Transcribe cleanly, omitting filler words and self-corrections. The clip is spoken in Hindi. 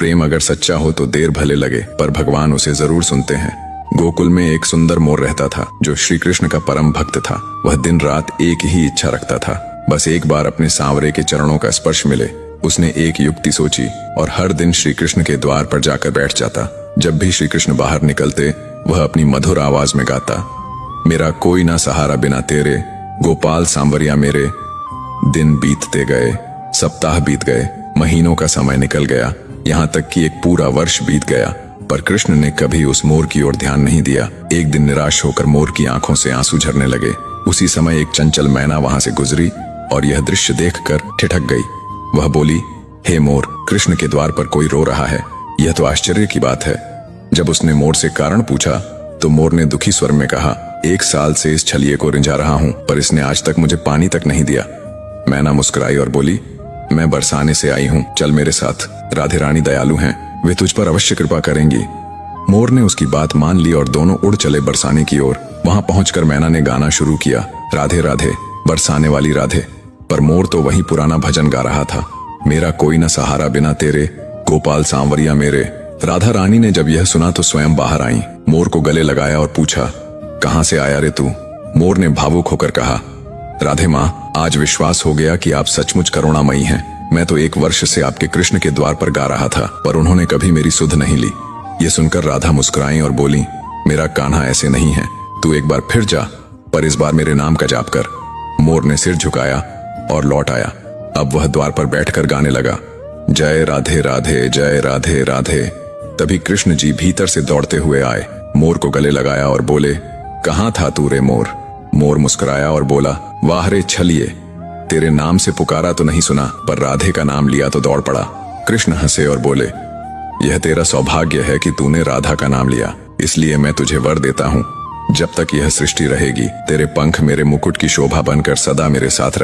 प्रेम अगर सच्चा हो तो देर भले लगे, पर भगवान उसे जरूर सुनते हैं। गोकुल में एक सुंदर मोर रहता था जो श्री कृष्ण का परम भक्त था। वह दिन रात एक ही इच्छा रखता था, बस एक बार अपने सांवरे के चरणों का स्पर्श मिले। उसने एक युक्ति सोची और हर दिन श्री कृष्ण के द्वार पर जाकर बैठ जाता। जब भी श्री कृष्ण बाहर निकलते वह अपनी मधुर आवाज में गाता, मेरा कोई ना सहारा बिना तेरे, गोपाल सांवरिया मेरे। दिन बीतते गए, सप्ताह बीत गए, महीनों का समय निकल गया, यहाँ तक कि एक पूरा वर्ष बीत गया, पर कृष्ण ने कभी उस मोर की ओर ध्यान नहीं दिया। एक दिन निराश होकर मोर की आंखों से आंसू झरने लगे। उसी समय एक चंचल मैना वहां से गुजरी और यह दृश्य देखकर ठिठक गई। वह बोली, हे मोर, कृष्ण के द्वार पर कोई रो रहा है, यह तो आश्चर्य की बात है। जब उसने मोर से कारण पूछा तो मोर ने दुखी स्वर में कहा, 1 साल से इस छलिए को रिंझा रहा हूं, पर इसने आज तक मुझे पानी तक नहीं दिया। मैना मुस्कुराई और बोली, मैं बरसाने से आई हूं, चल मेरे साथ, राधे रानी दयालु हैं, वे तुझ पर अवश्य कृपा करेंगी। मोर ने उसकी बात मान ली और दोनों उड़ चले बरसाने की ओर। वहां पहुंचकर मैना ने गाना शुरू किया, राधे राधे बरसाने वाली राधे। पर मोर तो वही पुराना भजन गा रहा था, मेरा कोई न सहारा बिना तेरे, गोपाल सांवरिया मेरे। राधा रानी ने जब यह सुना तो स्वयं बाहर आई, मोर को गले लगाया और पूछा, कहां से आया रे तू? मोर ने भावुक होकर कहा, राधे माँ, आज विश्वास हो गया कि आप सचमुच करुणामयी हैं। मैं तो 1 वर्ष से आपके कृष्ण के द्वार पर गा रहा था, पर उन्होंने कभी मेरी सुध नहीं ली। ये सुनकर राधा मुस्कुराई और बोली, मेरा कान्हा ऐसे नहीं है, तू एक बार फिर जा, पर इस बार मेरे नाम का जाप कर। मोर ने सिर झुकाया और लौट आया। अब वह द्वार पर बैठकर गाने लगा, जय राधे राधे, जय राधे राधे। तभी कृष्ण जी भीतर से दौड़ते हुए आए, मोर को गले लगाया और बोले, कहाँ था तू रे मोर? मोर मुस्कुराया और बोला, वाह रे छलिए, तेरे नाम से पुकारा तो नहीं सुना, पर राधे का नाम लिया तो दौड़ पड़ा। कृष्ण हंसे और बोले, यह तेरा सौभाग्य है कि तूने राधा का नाम लिया, इसलिए मैं तुझे वर देता हूँ, जब तक यह सृष्टि रहेगी तेरे पंख मेरे मुकुट की शोभा बनकर सदा मेरे साथ रहे।